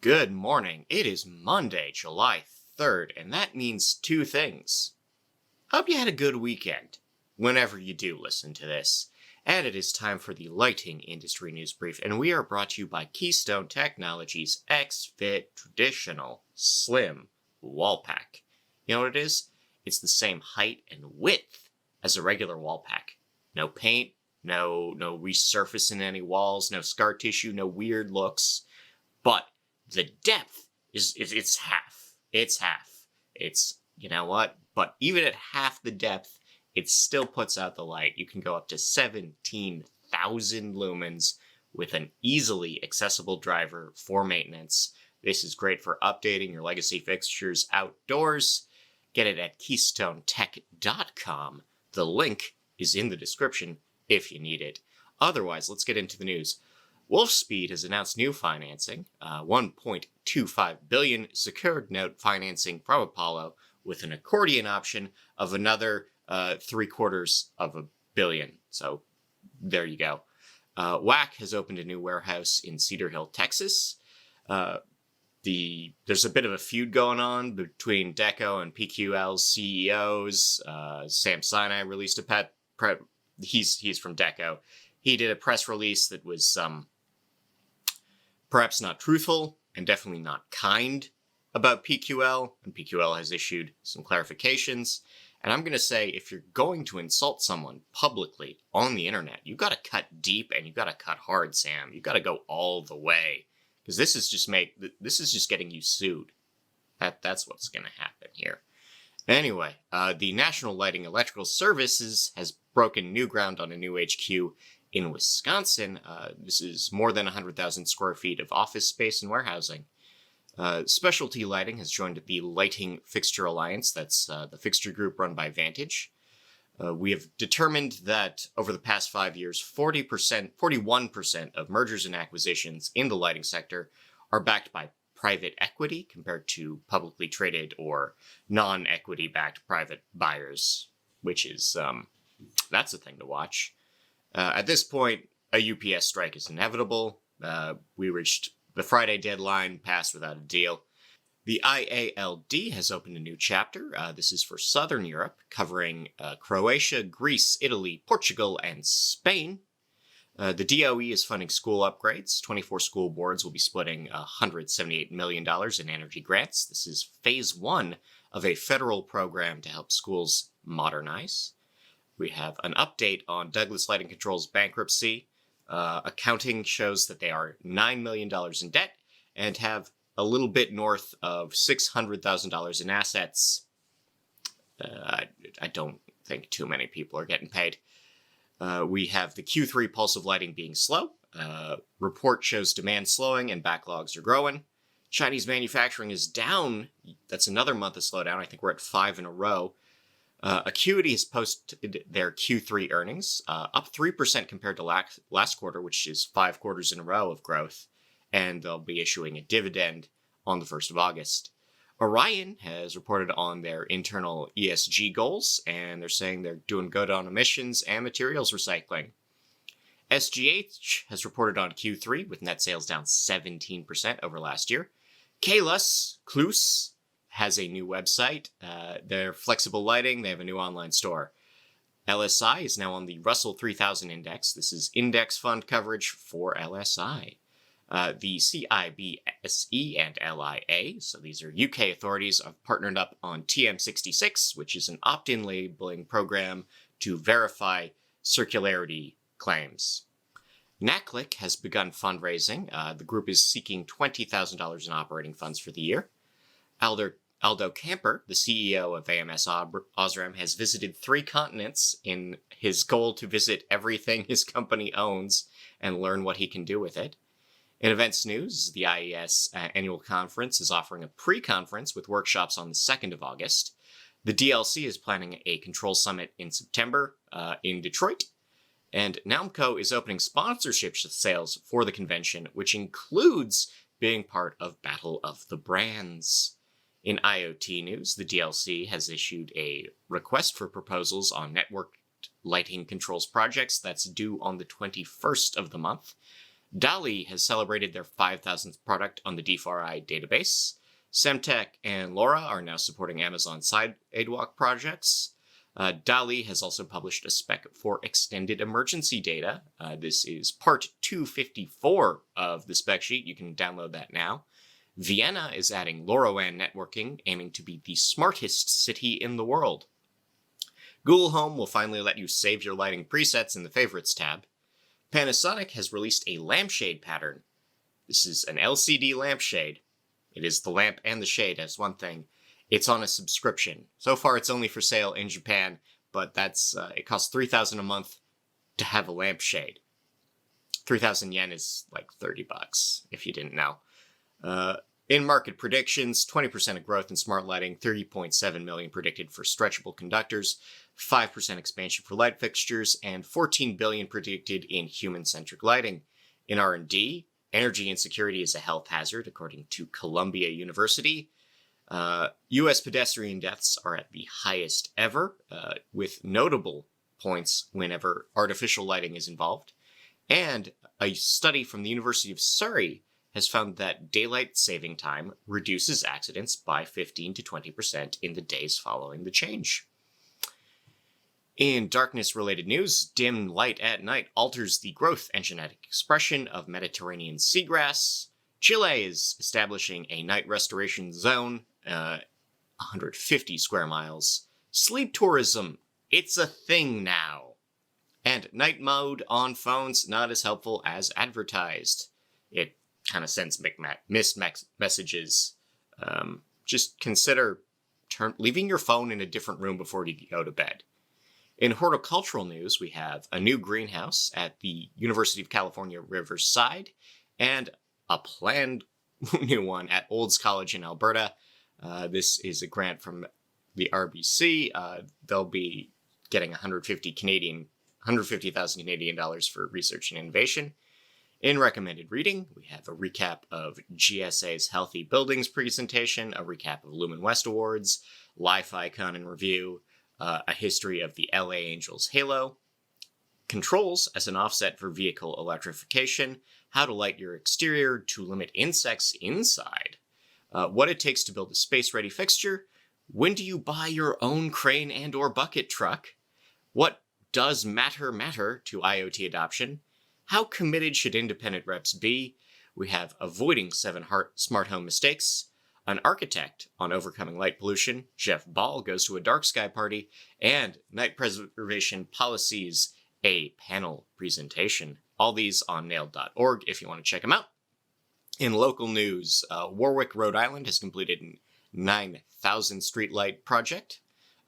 Good morning. It is Monday, July 3rd, and that means two things. Hope you had a good weekend, whenever you do listen to this. And it is time for the lighting industry news brief, and we are brought to you by Keystone Technology's XFit Traditional Slim Wall Pack. You know what it is? It's the same height and width as a regular wall pack. No paint, no resurfacing any walls, no scar tissue, no weird looks, but the depth it's half. It's half. It's, you know what? But even at half the depth, it still puts out the light. You can go up to 17,000 lumens with an easily accessible driver for maintenance. This is great for updating your legacy fixtures outdoors. Get it at KeystoneTech.com. The link is in the description if you need it. Otherwise, let's get into the news. Wolfspeed has announced new financing, $1.25 billion secured note financing from Apollo with an accordion option of another $750 million. So there you go. WAC has opened a new warehouse in Cedar Hill, Texas. There's a bit of a feud going on between Deco and PQL's CEOs. Sam Sinai released a he's from Deco. He did a press release that was perhaps not truthful and definitely not kind about PQL, and PQL has issued some clarifications. And I'm going to say, if you're going to insult someone publicly on the internet, you've got to cut deep and you've got to cut hard, Sam. You've got to go all the way, because this is just getting you sued. That's what's going to happen here. Anyway, the National Lighting Electrical Services has broken new ground on a new HQ in Wisconsin. This is more than 100,000 square feet of office space and warehousing. Specialty Lighting has joined the Lighting Fixture Alliance. That's the fixture group run by Vantage. We have determined that over the past 5 years, 41% of mergers and acquisitions in the lighting sector are backed by private equity compared to publicly traded or non-equity backed private buyers, which is, that's a thing to watch. At this point, a UPS strike is inevitable. We reached the Friday deadline, passed without a deal. The IALD has opened a new chapter. This is for Southern Europe, covering Croatia, Greece, Italy, Portugal, and Spain. The DOE is funding school upgrades. 24 school boards will be splitting $178 million in energy grants. This is phase one of a federal program to help schools modernize. We have an update on Douglas Lighting Control's bankruptcy. Accounting shows that they are $9 million in debt and have a little bit north of $600,000 in assets. I don't think too many people are getting paid. We have the Q3 pulse of lighting being slow. Report shows demand slowing and backlogs are growing. Chinese manufacturing is down. That's another month of slowdown. I think we're at 5 in a row. Acuity has posted their Q3 earnings, up 3% compared to last quarter, which is 5 quarters in a row of growth, and they'll be issuing a dividend on the 1st of August. Orion has reported on their internal ESG goals, and they're saying they're doing good on emissions and materials recycling. SGH has reported on Q3 with net sales down 17% over last year. Klus has a new website. They're flexible lighting. They have a new online store. LSI is now on the Russell 3000 index. This is index fund coverage for LSI. The CIBSE and LIA, so these are UK authorities, have partnered up on TM66, which is an opt-in labeling program to verify circularity claims. NACLIC has begun fundraising. The group is seeking $20,000 in operating funds for the year. Aldo Camper, the CEO of AMS Osram, has visited 3 continents in his goal to visit everything his company owns and learn what he can do with it. In events news, the IES annual conference is offering a pre-conference with workshops on the 2nd of August. The DLC is planning a control summit in September in Detroit. And Namco is opening sponsorship sales for the convention, which includes being part of Battle of the Brands. In IoT news, the DLC has issued a request for proposals on networked lighting controls projects that's due on the 21st of the month. Dali has celebrated their 5,000th product on the D4I database. Semtech and LoRa are now supporting Amazon sidewalk projects. Dali has also published a spec for extended emergency data. This is part 254 of the spec sheet. You can download that now. Vienna is adding LoRaWAN networking, aiming to be the smartest city in the world. Google Home will finally let you save your lighting presets in the Favorites tab. Panasonic has released a lampshade pattern. This is an LCD lampshade. It is the lamp and the shade as one thing. It's on a subscription. So far, it's only for sale in Japan, but it costs 3,000 a month to have a lampshade. 3,000 yen is like $30, if you didn't know. In market predictions, 20% of growth in smart lighting, 30.7 million predicted for stretchable conductors, 5% expansion for light fixtures, and 14 billion predicted in human-centric lighting. In R&D, energy insecurity is a health hazard, according to Columbia University. U.S. pedestrian deaths are at the highest ever, with notable points whenever artificial lighting is involved. And a study from the University of Surrey has found that daylight saving time reduces accidents by 15 to 20% in the days following the change. In darkness-related news, dim light at night alters the growth and genetic expression of Mediterranean seagrass. Chile is establishing a night restoration zone, 150 square miles. Sleep tourism, it's a thing now. And night mode on phones, not as helpful as advertised. It kind of sends missed messages. Just consider leaving your phone in a different room before you go to bed. In horticultural news, we have a new greenhouse at the University of California, Riverside, and a planned new one at Olds College in Alberta. This is a grant from the RBC. They'll be getting 150,000 Canadian dollars for research and innovation. In recommended reading, we have a recap of GSA's Healthy Buildings presentation, a recap of Lumen West Awards, Life-Icon in review, a history of the LA Angels Halo, controls as an offset for vehicle electrification, how to light your exterior to limit insects inside, what it takes to build a space-ready fixture, when do you buy your own crane and or bucket truck, what does matter to IoT adoption, how committed should independent reps be, we have avoiding 7 smart home mistakes, an architect on overcoming light pollution, Jeff Ball goes to a dark sky party, and night preservation policies, a panel presentation. All these on nailed.org if you want to check them out. In local news, Warwick, Rhode Island has completed a 9,000 streetlight project.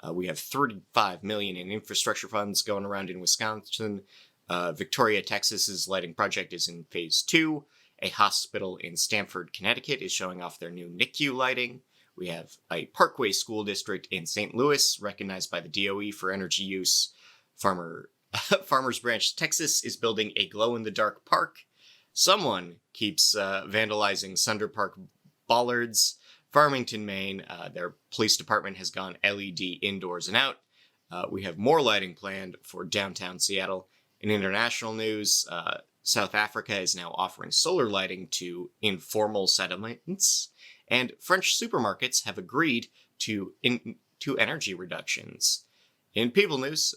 We have $35 million in infrastructure funds going around in Wisconsin. Victoria, Texas's lighting project is in phase 2. A hospital in Stamford, Connecticut is showing off their new NICU lighting. We have a Parkway School District in St. Louis, recognized by the DOE for energy use. Farmers Branch, Texas is building a glow-in-the-dark park. Someone keeps vandalizing Sunder Park bollards. Farmington, Maine, their police department has gone LED indoors and out. We have more lighting planned for downtown Seattle. In international news, South Africa is now offering solar lighting to informal settlements, and French supermarkets have agreed to energy reductions. In people news,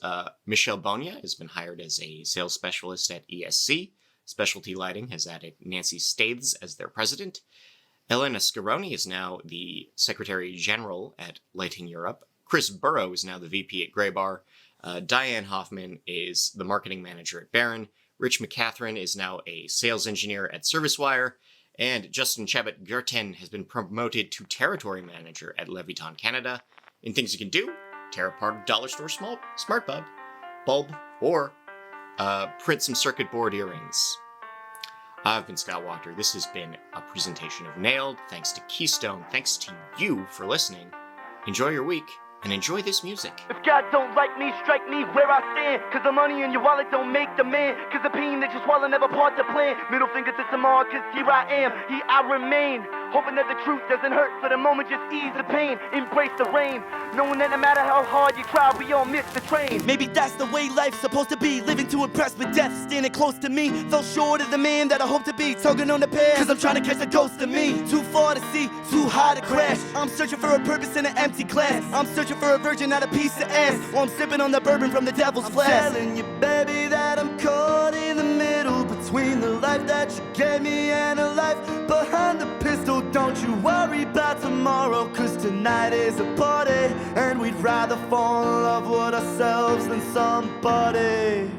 Michelle Bonia has been hired as a sales specialist at ESC. Specialty Lighting has added Nancy Staithes as their president. Elena Scaroni is now the Secretary General at Lighting Europe. Chris Burrow is now the VP at Graybar. Diane Hoffman is the marketing manager at Barron. Rich McCatherine is now a sales engineer at ServiceWire. And Justin Chabot-Gerten has been promoted to territory manager at Leviton Canada. In things you can do, tear apart a dollar store smart bulb, or print some circuit board earrings. I've been Scott Walker. This has been a presentation of Nailed. Thanks to Keystone. Thanks to you for listening. Enjoy your week. And enjoy this music. If God don't like me, strike me where I stand. Cause the money in your wallet don't make the man. Cause the pain that you swallow never part the plan. Middle finger to tomorrow, cause here I am, here I remain. hoping that the truth doesn't hurt. For the moment, just ease the pain, embrace the rain, knowing that no matter how hard you try, we all miss the train. Maybe that's the way life's supposed to be. Living to impress with death, standing close to me. Fell short of the man that I hope to be. Tugging on the pair, cause I'm trying to catch a ghost of me. Too far to see, too high to crash. I'm searching for a purpose in an empty glass. I'm searching for a virgin, not a piece of ass. While I'm sipping on the bourbon from the devil's flask. I'm telling you, baby, that I'm caught in the middle between the life that you gave me and a life behind the pistol. Don't you worry about tomorrow, cause tonight is a party, and we'd rather fall in love with ourselves than somebody.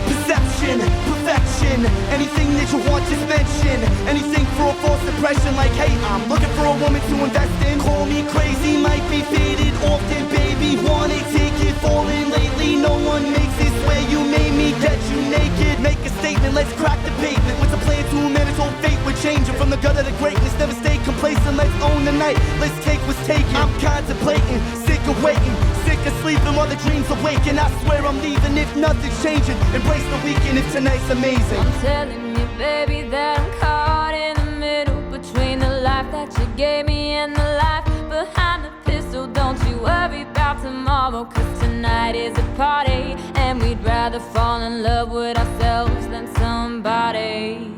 Perception, perfection, anything that you want, just mention. Anything for a false impression, like, hey, I'm looking for a woman to invest in. Call me crazy, might be faded often, baby. Wanna take it, falling lately. No one makes it, swear you made me get you naked. Make a statement, let's crack the pavement. What's a plan to a man? His whole fate would change. From the gutter to greatness, never stay complacent. Let's own the night, let's take what's taken. I'm contemplating, sick of waiting, sick of sleeping while the dreams awaken. I swear I'm leaving if nothing's changing. Embrace the weekend if tonight's amazing. I'm telling you, baby, that I'm caught in the middle between the life that you gave me and the life behind the pistol. Don't you worry about tomorrow, cause tonight is a party, and we'd rather fall in love with ourselves than somebody.